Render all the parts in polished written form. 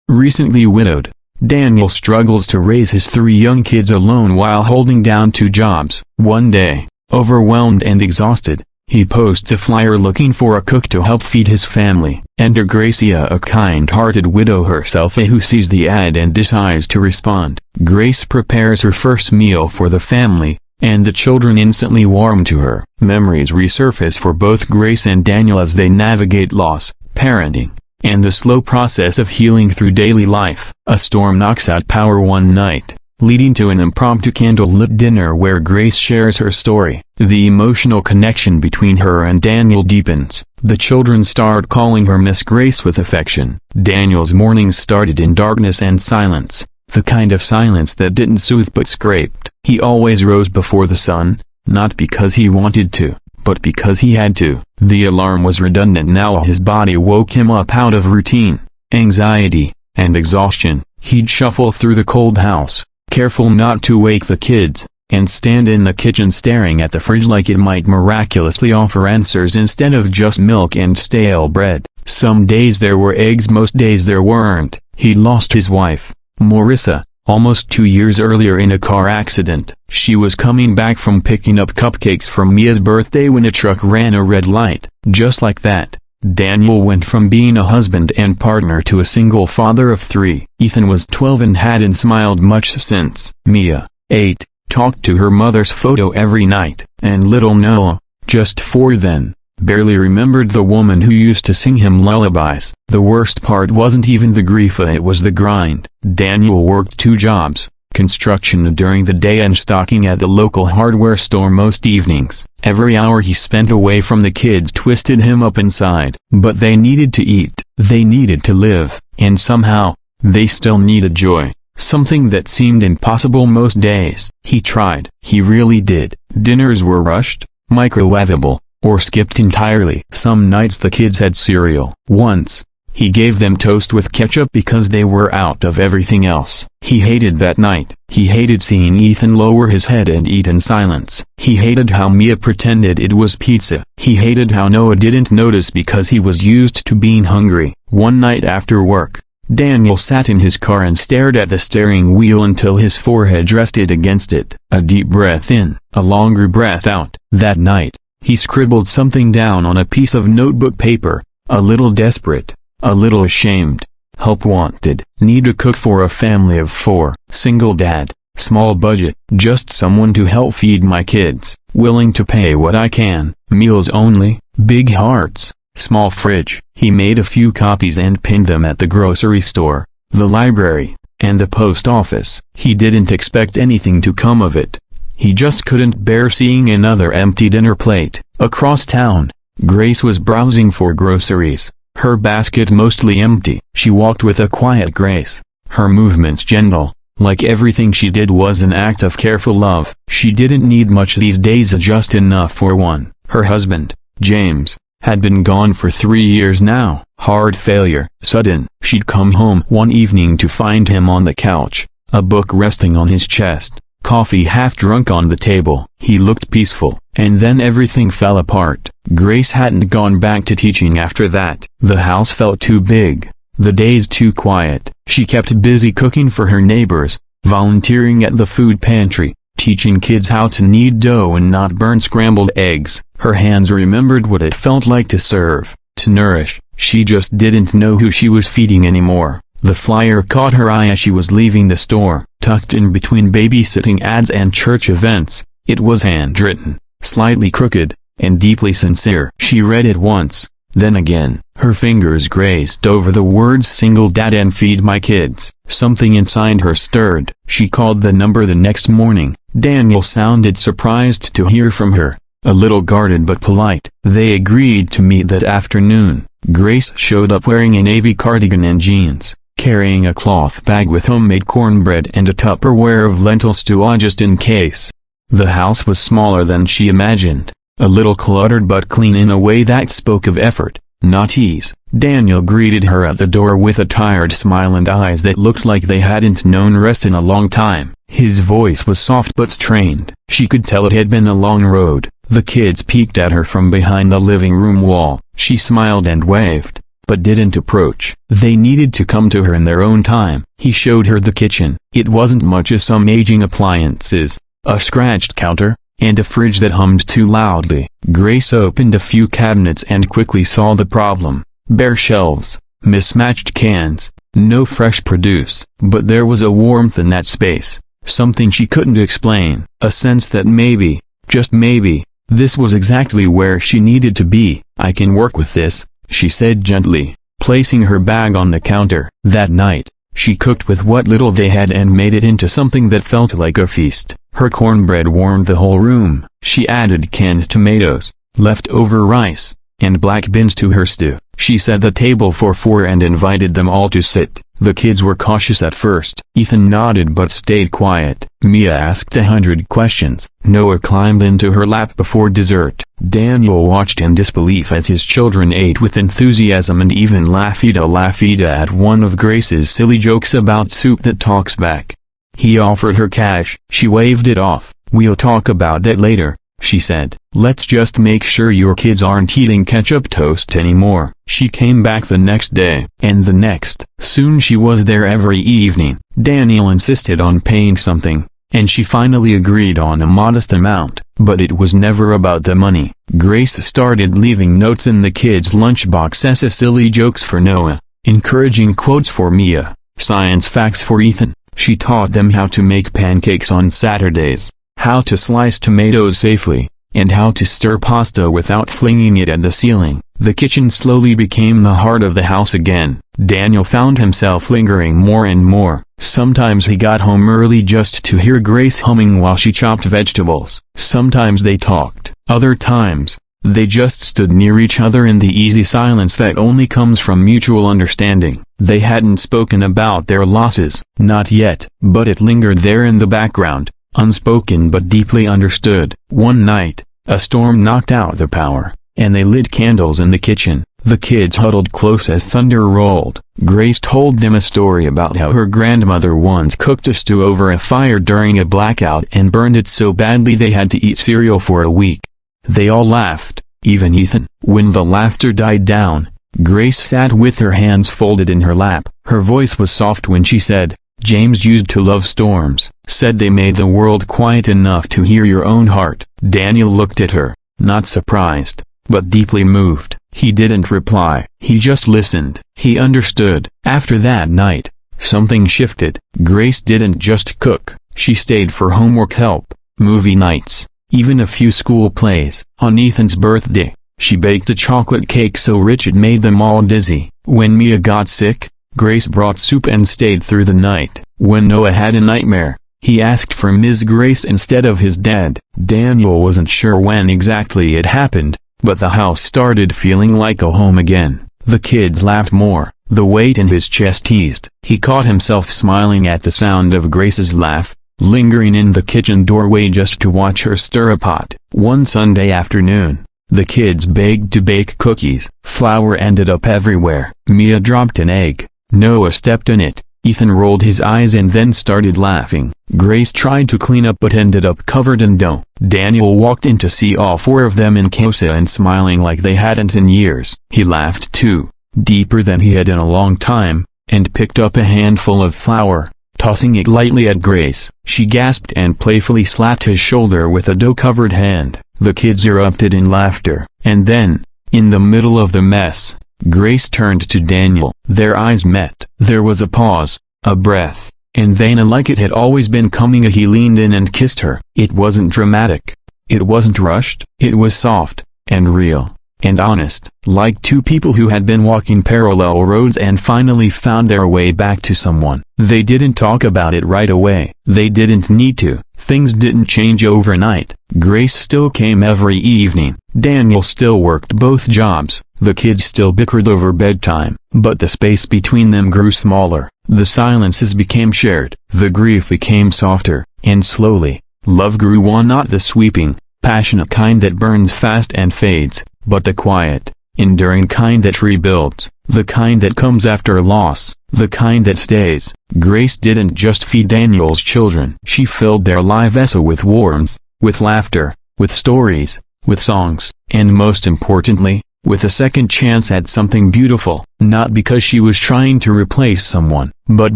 recently widowed. Daniel struggles to raise his 3 young kids alone while holding down 2 jobs. One day, overwhelmed and exhausted, he posts a flyer looking for a cook to help feed his family. Enter Gracia, a kind-hearted widow herself who sees the ad and decides to respond. Grace prepares her first meal for the family, and the children instantly warm to her. Memories resurface for both Grace and Daniel as they navigate loss, parenting, and the slow process of healing through daily life. A storm knocks out power one night, leading to an impromptu candle-lit dinner where Grace shares her story. The emotional connection between her and Daniel deepens. The children start calling her Miss Grace with affection. Daniel's mornings started in darkness and silence, the kind of silence that didn't soothe but scraped. He always rose before the sun, not because he wanted to, but because he had to. The alarm was redundant now. His body woke him up out of routine, anxiety, and exhaustion. He'd shuffle through the cold house, careful not to wake the kids, and stand in the kitchen staring at the fridge like it might miraculously offer answers instead of just milk and stale bread. Some days there were eggs, most days there weren't. He'd lost his wife, Marissa, almost 2 years earlier in a car accident. She was coming back from picking up cupcakes for Mia's birthday when a truck ran a red light. Just like that, Daniel went from being a husband and partner to a single father of 3. Ethan was 12 and hadn't smiled much since. Mia, 8, talked to her mother's photo every night, and little Noah, just 4 then, barely remembered the woman who used to sing him lullabies. The worst part wasn't even the grief, it was the grind. Daniel worked 2 jobs, construction during the day and stocking at the local hardware store most evenings. Every hour he spent away from the kids twisted him up inside. But they needed to eat, they needed to live, and somehow, they still needed joy. Something that seemed impossible most days. He tried. He really did. Dinners were rushed, microwavable, or skipped entirely. Some nights the kids had cereal. Once, he gave them toast with ketchup because they were out of everything else. He hated that night. He hated seeing Ethan lower his head and eat in silence. He hated how Mia pretended it was pizza. He hated how Noah didn't notice because he was used to being hungry. One night after work, Daniel sat in his car and stared at the steering wheel until his forehead rested against it. A deep breath in, a longer breath out. That night, he scribbled something down on a piece of notebook paper, a little desperate, a little ashamed. Help wanted. Need a cook for a family of 4. Single dad, small budget, just someone to help feed my kids, willing to pay what I can. Meals only, big hearts. Small fridge. He made a few copies and pinned them at the grocery store, the library, and the post office. He didn't expect anything to come of it. He just couldn't bear seeing another empty dinner plate. Across town, Grace was browsing for groceries, her basket mostly empty. She walked with a quiet grace, her movements gentle, like everything she did was an act of careful love. She didn't need much these days, just enough for one. Her husband, James, had been gone for 3 years now. Heart failure. Sudden. She'd come home one evening to find him on the couch, a book resting on his chest, coffee half drunk on the table. He looked peaceful, and then everything fell apart. Grace hadn't gone back to teaching after that. The house felt too big, the days too quiet. She kept busy cooking for her neighbors, volunteering at the food pantry, teaching kids how to knead dough and not burn scrambled eggs. Her hands remembered what it felt like to serve, to nourish. She just didn't know who she was feeding anymore. The flyer caught her eye as she was leaving the store. Tucked in between babysitting ads and church events, it was handwritten, slightly crooked, and deeply sincere. She read it once, then again. Her fingers grazed over the words single dad and feed my kids. Something inside her stirred. She called the number the next morning. Daniel sounded surprised to hear from her, a little guarded but polite. They agreed to meet that afternoon. Grace showed up wearing a navy cardigan and jeans, carrying a cloth bag with homemade cornbread and a Tupperware of lentil stew just in case. The house was smaller than she imagined, a little cluttered but clean in a way that spoke of effort, not ease. Daniel greeted her at the door with a tired smile and eyes that looked like they hadn't known rest in a long time. His voice was soft but strained. She could tell it had been a long road. The kids peeked at her from behind the living room wall. She smiled and waved. but didn't approach. They needed to come to her in their own time. He showed her the kitchen. It wasn't much as some aging appliances, a scratched counter, and a fridge that hummed too loudly. Grace opened a few cabinets and quickly saw the problem. Bare shelves, mismatched cans, no fresh produce. But there was a warmth in that space, something she couldn't explain, a sense that maybe, just maybe, this was exactly where she needed to be. "I can work with this," she said gently, placing her bag on the counter. That night, she cooked with what little they had and made it into something that felt like a feast. Her cornbread warmed the whole room. She added canned tomatoes, leftover rice, and black beans to her stew. She set the table for 4 and invited them all to sit. The kids were cautious at first. Ethan nodded but stayed quiet. Mia asked 100 questions. Noah climbed into her lap before dessert. Daniel watched in disbelief as his children ate with enthusiasm and even laughed at one of Grace's silly jokes about soup that talks back. He offered her cash. She waved it off. "We'll talk about that later," she said. "Let's just make sure your kids aren't eating ketchup toast anymore." She came back the next day, and the next. Soon she was there every evening. Daniel insisted on paying something, and she finally agreed on a modest amount. But it was never about the money. Grace started leaving notes in the kids' lunchboxes, silly jokes for Noah, encouraging quotes for Mia, science facts for Ethan. She taught them how to make pancakes on Saturdays, how to slice tomatoes safely, and how to stir pasta without flinging it at the ceiling. The kitchen slowly became the heart of the house again. Daniel found himself lingering more and more. Sometimes he got home early just to hear Grace humming while she chopped vegetables. Sometimes they talked. Other times, they just stood near each other in the easy silence that only comes from mutual understanding. They hadn't spoken about their losses. Not yet. But it lingered there in the background, unspoken but deeply understood. One night, a storm knocked out the power, and they lit candles in the kitchen. The kids huddled close as thunder rolled. Grace told them a story about how her grandmother once cooked a stew over a fire during a blackout and burned it so badly they had to eat cereal for a week. They all laughed, even Ethan. When the laughter died down, Grace sat with her hands folded in her lap. Her voice was soft when she said, "James used to love storms. Said they made the world quiet enough to hear your own heart." Daniel looked at her, not surprised, but deeply moved. He didn't reply. He just listened. He understood. After that night, something shifted. Grace didn't just cook. She stayed for homework help, movie nights, even a few school plays. On Ethan's birthday, she baked a chocolate cake so rich it made them all dizzy. When Mia got sick, Grace brought soup and stayed through the night. When Noah had a nightmare, he asked for Ms. Grace instead of his dad. Daniel wasn't sure when exactly it happened, but the house started feeling like a home again. The kids laughed more. The weight in his chest eased. He caught himself smiling at the sound of Grace's laugh, lingering in the kitchen doorway just to watch her stir a pot. One Sunday afternoon, the kids begged to bake cookies. Flour ended up everywhere. Mia dropped an egg. Noah stepped in it. Ethan rolled his eyes and then started laughing. Grace tried to clean up but ended up covered in dough. Daniel walked in to see all 4 of them in chaos and smiling like they hadn't in years. He laughed too, deeper than he had in a long time, and picked up a handful of flour, tossing it lightly at Grace. She gasped and playfully slapped his shoulder with a dough-covered hand. The kids erupted in laughter. And then, in the middle of the mess, Grace turned to Daniel. Their eyes met. There was a pause, a breath, and then like it had always been coming, he leaned in and kissed her. It wasn't dramatic. It wasn't rushed. It was soft, and real, and honest. Like 2 people who had been walking parallel roads and finally found their way back to someone. They didn't talk about it right away. They didn't need to. Things didn't change overnight. Grace still came every evening. Daniel still worked both jobs. The kids still bickered over bedtime. But the space between them grew smaller. The silences became shared. The grief became softer. And slowly, love grew on, not the sweeping, passionate kind that burns fast and fades, but the quiet, enduring kind that rebuilds. The kind that comes after loss. The kind that stays. Grace didn't just feed Daniel's children. She filled their life vessel with warmth, with laughter, with stories, with songs, and most importantly, with a second chance at something beautiful. Not because she was trying to replace someone, but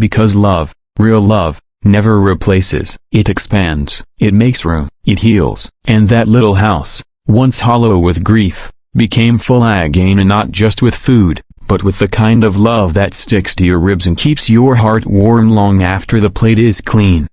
because love, real love, never replaces. It expands, it makes room, it heals. And that little house, once hollow with grief, became full again, and not just with food, but with the kind of love that sticks to your ribs and keeps your heart warm long after the plate is clean.